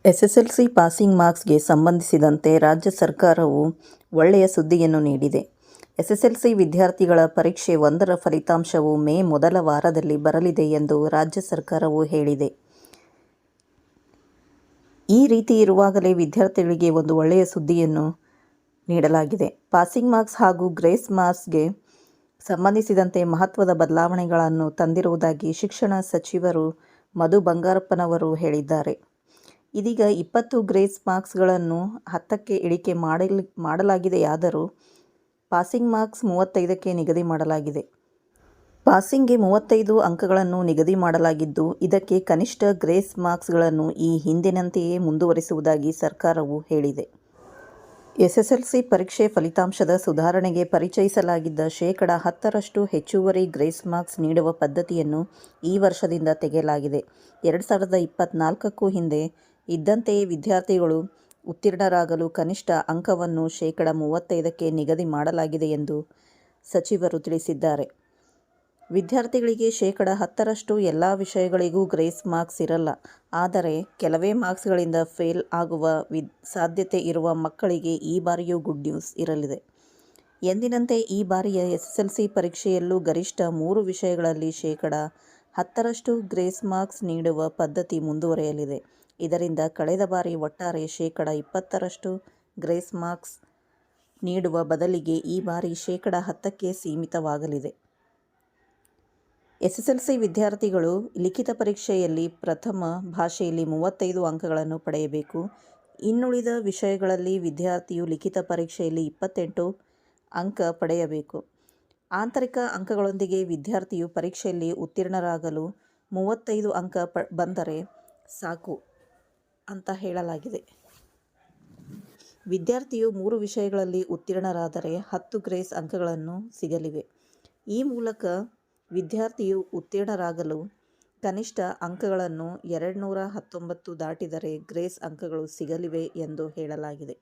SSLC passing ಮಾರ್ಕ್ಸ್ಗೆ ಸಂಬಂಧಿಸಿದಂತೆ ರಾಜ್ಯ ಸರ್ಕಾರವು ಒಳ್ಳೆಯ ಸುದ್ದಿಯನ್ನು ನೀಡಿದೆ. ಎಸ್ಎಸ್ಎಲ್ಸಿ ವಿದ್ಯಾರ್ಥಿಗಳ ಪರೀಕ್ಷೆ 1ರ ಫಲಿತಾಂಶವು ಮೇ ಮೊದಲ ವಾರದಲ್ಲಿ ಬರಲಿದೆ ಎಂದು ರಾಜ್ಯ ಸರ್ಕಾರವು ಹೇಳಿದೆ. ಈ ರೀತಿ ಇರುವಾಗಲೇ ವಿದ್ಯಾರ್ಥಿಗಳಿಗೆ ಒಂದು ಒಳ್ಳೆಯ ಸುದ್ದಿಯನ್ನು ನೀಡಲಾಗಿದೆ. ಪಾಸಿಂಗ್ ಮಾರ್ಕ್ಸ್ ಹಾಗೂ ಗ್ರೇಸ್ ಮಾರ್ಕ್ಸ್ಗೆ ಸಂಬಂಧಿಸಿದಂತೆ ಮಹತ್ವದ ಬದಲಾವಣೆಗಳನ್ನು ತಂದಿರುವುದಾಗಿ ಶಿಕ್ಷಣ ಸಚಿವರು ಮಧು ಬಂಗಾರಪ್ಪನವರು ಹೇಳಿದ್ದಾರೆ. ಇದೀಗ 20 ಗ್ರೇಸ್ ಮಾರ್ಕ್ಸ್ಗಳನ್ನು 10ಕ್ಕೆ ಇಳಿಕೆ ಮಾಡಲಾಗಿದೆಯಾದರೂ ಪಾಸಿಂಗ್ ಮಾರ್ಕ್ಸ್ 35ಕ್ಕೆ ನಿಗದಿ ಮಾಡಲಾಗಿದೆ. ಪಾಸಿಂಗ್ಗೆ 35 ಅಂಕಗಳನ್ನು ನಿಗದಿ ಮಾಡಲಾಗಿದ್ದು, ಇದಕ್ಕೆ ಕನಿಷ್ಠ ಗ್ರೇಸ್ ಮಾರ್ಕ್ಸ್ಗಳನ್ನು ಈ ಹಿಂದಿನಂತೆಯೇ ಮುಂದುವರಿಸುವುದಾಗಿ ಸರ್ಕಾರವು ಹೇಳಿದೆ. ಎಸ್ಎಸ್ಎಲ್ಸಿ ಪರೀಕ್ಷೆ ಫಲಿತಾಂಶದ ಸುಧಾರಣೆಗೆ ಪರಿಚಯಿಸಲಾಗಿದ್ದ ಶೇಕಡ 10ರಷ್ಟು ಹೆಚ್ಚುವರಿ ಗ್ರೇಸ್ ಮಾರ್ಕ್ಸ್ ನೀಡುವ ಪದ್ಧತಿಯನ್ನು ಈ ವರ್ಷದಿಂದ ತೆಗೆಯಲಾಗಿದೆ. 2024ಕ್ಕೂ ಹಿಂದೆ ಇದ್ದಂತೆಯೇ ವಿದ್ಯಾರ್ಥಿಗಳು ಉತ್ತೀರ್ಣರಾಗಲು ಕನಿಷ್ಠ ಅಂಕವನ್ನು ಶೇಕಡ 35ಕ್ಕೆ ನಿಗದಿ ಮಾಡಲಾಗಿದೆ ಎಂದು ಸಚಿವರು ತಿಳಿಸಿದ್ದಾರೆ. ವಿದ್ಯಾರ್ಥಿಗಳಿಗೆ ಶೇಕಡ 10ರಷ್ಟು ಎಲ್ಲ ವಿಷಯಗಳಿಗೂ ಗ್ರೇಸ್ ಮಾರ್ಕ್ಸ್ ಇರಲ್ಲ. ಆದರೆ ಕೆಲವೇ ಮಾರ್ಕ್ಸ್ಗಳಿಂದ ಫೇಲ್ ಆಗುವ ಸಾಧ್ಯತೆ ಇರುವ ಮಕ್ಕಳಿಗೆ ಈ ಬಾರಿಯೂ ಗುಡ್ ನ್ಯೂಸ್ ಇರಲಿದೆ. ಎಂದಿನಂತೆ ಈ ಬಾರಿಯ ಎಸ್ಎಸ್ಎಲ್ಸಿ ಪರೀಕ್ಷೆಯಲ್ಲೂ ಗರಿಷ್ಠ 3 ವಿಷಯಗಳಲ್ಲಿ ಶೇಕಡ 10ರಷ್ಟು ಗ್ರೇಸ್ ಮಾರ್ಕ್ಸ್ ನೀಡುವ ಪದ್ಧತಿ ಮುಂದುವರೆಯಲಿದೆ. ಇದರಿಂದ ಕಳೆದ ಬಾರಿ ಒಟ್ಟಾರೆ ಶೇಕಡ 20ರಷ್ಟು ಗ್ರೇಸ್ ಮಾರ್ಕ್ಸ್ ನೀಡುವ ಬದಲಿಗೆ ಈ ಬಾರಿ ಶೇಕಡ 10ಕ್ಕೆ ಸೀಮಿತವಾಗಲಿದೆ. ಎಸ್ಎಸ್ಎಲ್ಸಿ ವಿದ್ಯಾರ್ಥಿಗಳು ಲಿಖಿತ ಪರೀಕ್ಷೆಯಲ್ಲಿ ಪ್ರಥಮ ಭಾಷೆಯಲ್ಲಿ 35 ಅಂಕಗಳನ್ನು ಪಡೆಯಬೇಕು. ಇನ್ನುಳಿದ ವಿಷಯಗಳಲ್ಲಿ ವಿದ್ಯಾರ್ಥಿಯು ಲಿಖಿತ ಪರೀಕ್ಷೆಯಲ್ಲಿ 28 ಅಂಕ ಪಡೆಯಬೇಕು. ಆಂತರಿಕ ಅಂಕಗಳೊಂದಿಗೆ ವಿದ್ಯಾರ್ಥಿಯು ಪರೀಕ್ಷೆಯಲ್ಲಿ ಉತ್ತೀರ್ಣರಾಗಲು 35 ಅಂಕ ಬಂದರೆ ಸಾಕು ಅಂತ ಹೇಳಲಾಗಿದೆ. ವಿದ್ಯಾರ್ಥಿಯು 3 ವಿಷಯಗಳಲ್ಲಿ ಉತ್ತೀರ್ಣರಾದರೆ 10 ಗ್ರೇಸ್ ಅಂಕಗಳನ್ನು ಸಿಗಲಿವೆ. ಈ ಮೂಲಕ ವಿದ್ಯಾರ್ಥಿಯು ಉತ್ತೀರ್ಣರಾಗಲು ಕನಿಷ್ಠ ಅಂಕಗಳನ್ನು 219 ದಾಟಿದರೆ ಗ್ರೇಸ್ ಅಂಕಗಳು ಸಿಗಲಿವೆ ಎಂದು ಹೇಳಲಾಗಿದೆ.